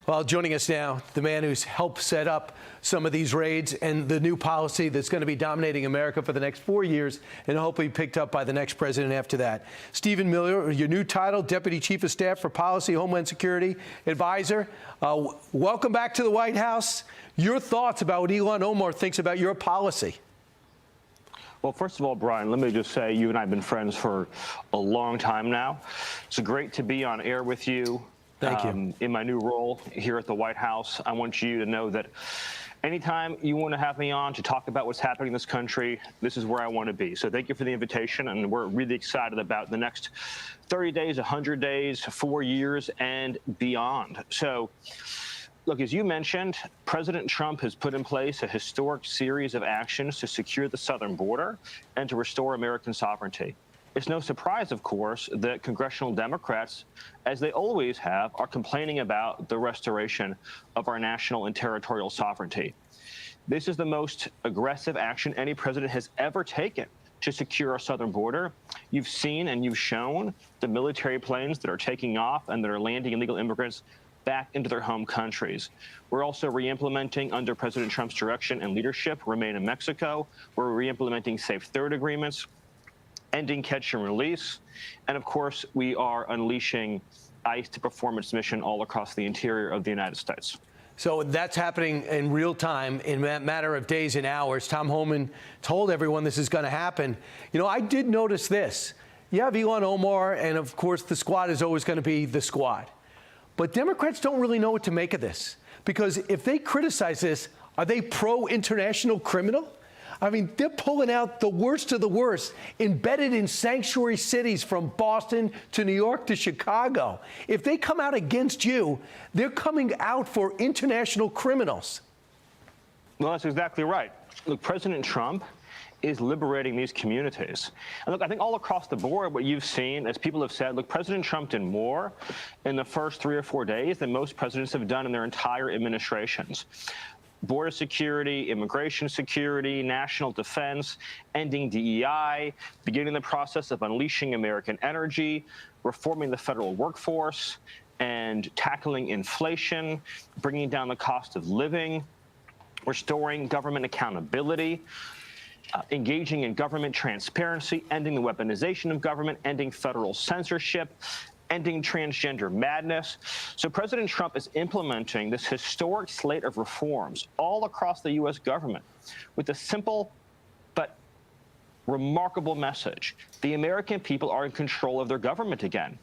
Well, joining us now, the man who's helped set up some of these raids and the new policy that's going to be dominating America for the next 4 years and hopefully picked up by the next president after that. Stephen Miller, your new title, Deputy Chief of Staff for Policy, Homeland Security Advisor. Welcome back to the White House. Your thoughts about what Ilhan Omar thinks about your policy? Well, first of all, Brian, let me just say you and I have been friends for a long time now. It's great to be on air with you. Thank you. In my new role here at the White House, I want you to know that anytime you want to have me on to talk about what's happening in this country, this is where I want to be. So thank you for the invitation, and we're really excited about the next 30 days, 100 days, 4 years, and beyond. So, look, as you mentioned, President Trump has put in place a historic series of actions to secure the southern border and to restore American sovereignty. It's no surprise, of course, that congressional Democrats, as they always have, are complaining about the restoration of our national and territorial sovereignty. This is the most aggressive action any president has ever taken to secure our southern border. You've seen and you've shown the military planes that are taking off and that are landing illegal immigrants back into their home countries. We're also re-implementing, under President Trump's direction and leadership, Remain in Mexico. We're re-implementing Safe Third agreements, ending catch and release, and of course, we are unleashing ICE to perform its mission all across the interior of the United States. So that's happening in real time, in a matter of days and hours. Tom Homan told everyone this is going to happen. You know, I did notice this. You have Ilhan Omar, and of course, the squad is always going to be the squad. But Democrats don't really know what to make of this, because if they criticize this, are they pro-international criminal? I mean, they're pulling out the worst of the worst, embedded in sanctuary cities from Boston to New York to Chicago. If they come out against you, they're coming out for international criminals. Well, that's exactly right. Look, President Trump is liberating these communities. And look, I think all across the board, what you've seen, as people have said, look, President Trump did more in the first 3 or 4 days than most presidents have done in their entire administrations. Border security, immigration security, national defense, ending DEI, beginning the process of unleashing American energy, reforming the federal workforce, and tackling inflation, bringing down the cost of living, restoring government accountability, engaging in government transparency, ending the weaponization of government, ending federal censorship, ending transgender madness. So President Trump is implementing this historic slate of reforms all across the U.S. government with a simple but remarkable message. The American people are in control of their government again.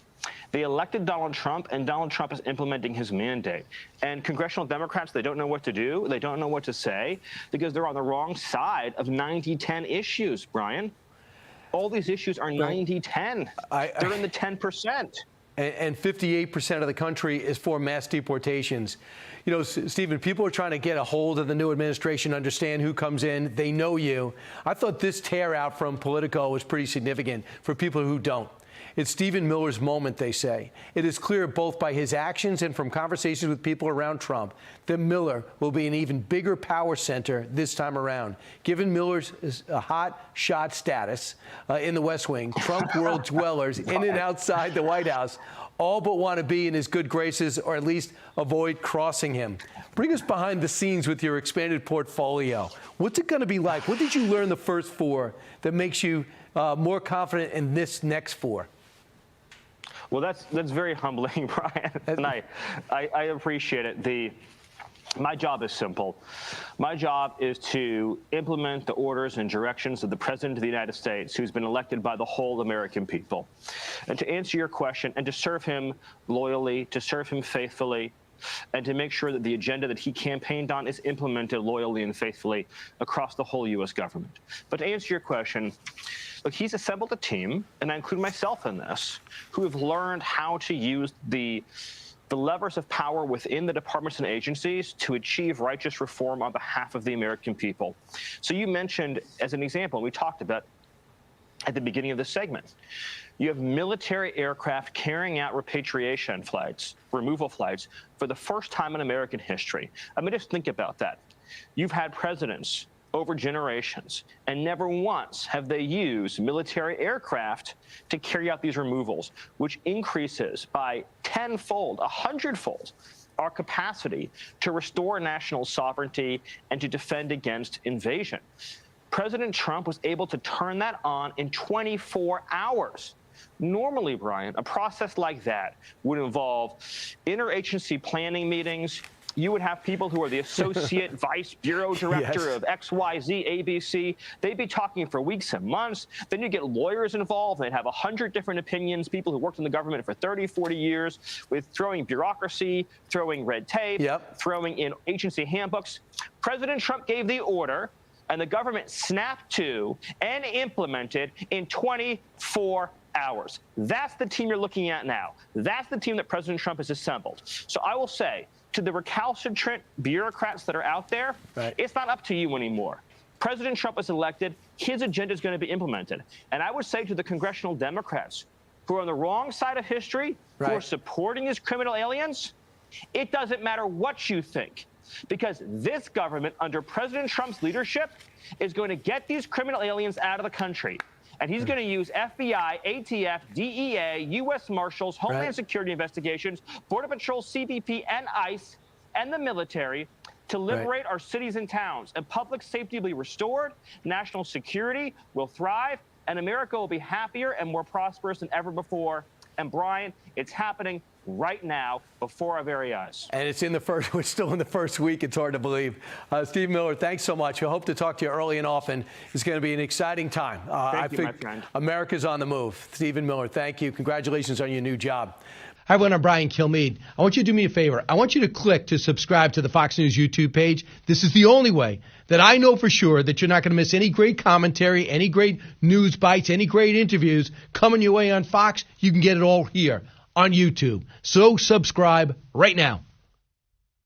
They elected Donald Trump, and Donald Trump is implementing his mandate. And congressional Democrats, they don't know what to do. They don't know what to say because they're on the wrong side of 90-10 issues, Brian. All these issues are 90-10. They're in the 10%. And 58% of the country is for mass deportations. You know, Stephen, people are trying to get a hold of the new administration, understand who comes in. They know you. I thought this tear out from Politico was pretty significant for people who don't. It's Stephen Miller's moment, they say. It is clear both by his actions and from conversations with people around Trump that Miller will be an even bigger power center this time around. Given Miller's hot shot status in the West Wing, Trump world dwellers in and outside the White House all but want to be in his good graces or at least avoid crossing him. Bring us behind the scenes with your expanded portfolio. What's it going to be like? What did you learn the first 4 that makes you more confident in this next 4? Well, that's very humbling, Brian, and I appreciate it. My job is simple. My job is to implement the orders and directions of the President of the United States, who's been elected by the whole American people. And to answer your question, and to serve him loyally, to serve him faithfully, and to make sure that the agenda that he campaigned on is implemented loyally and faithfully across the whole U.S. government. But to answer your question, look, he's assembled a team, and I include myself in this, who have learned how to use the levers of power within the departments and agencies to achieve righteous reform on behalf of the American people. So you mentioned, as an example, we talked about at the beginning of this segment, you have military aircraft carrying out repatriation flights, removal flights, for the first time in American history. I mean, just think about that. You've had presidents over generations, and never once have they used military aircraft to carry out these removals, which increases by 10-fold, 100-fold our capacity to restore national sovereignty and to defend against invasion. President Trump was able to turn that on in 24 hours. Normally, Brian, a process like that would involve interagency planning meetings. You would have people who are the associate vice bureau director of XYZ, ABC. They'd be talking for weeks and months. Then you get lawyers involved. They'd have 100 different opinions, people who worked in the government for 30, 40 years, with throwing bureaucracy, throwing red tape, throwing in agency handbooks. President Trump gave the order, and the government snapped to and implemented in 24 hours. That's the team you're looking at now. That's the team that President Trump has assembled. So I will say, to the recalcitrant bureaucrats that are out there, it's not up to you anymore. President Trump is elected. His agenda is going to be implemented. And I would say to the congressional Democrats who are on the wrong side of history, who are supporting these criminal aliens, it doesn't matter what you think, because this government under President Trump's leadership is going to get these criminal aliens out of the country. And he's going to use FBI, ATF, DEA, U.S. Marshals, Homeland Security investigations, Border Patrol, CBP, and ICE, and the military to liberate our cities and towns. And public safety will be restored, national security will thrive, and America will be happier and more prosperous than ever before. And, Brian, it's happening right now before our very eyes. And it's we're still in the first week. It's hard to believe. Steve Miller, thanks so much. We hope to talk to you early and often. It's going to be an exciting time. Thank you, my friend. America's on the move. Stephen Miller, thank you. Congratulations on your new job. Hi, everyone. I'm Brian Kilmeade. I want you to do me a favor. I want you to click to subscribe to the Fox News YouTube page. This is the only way that I know for sure that you're not going to miss any great commentary, any great news bites, any great interviews coming your way on Fox. You can get it all here on YouTube. So subscribe right now.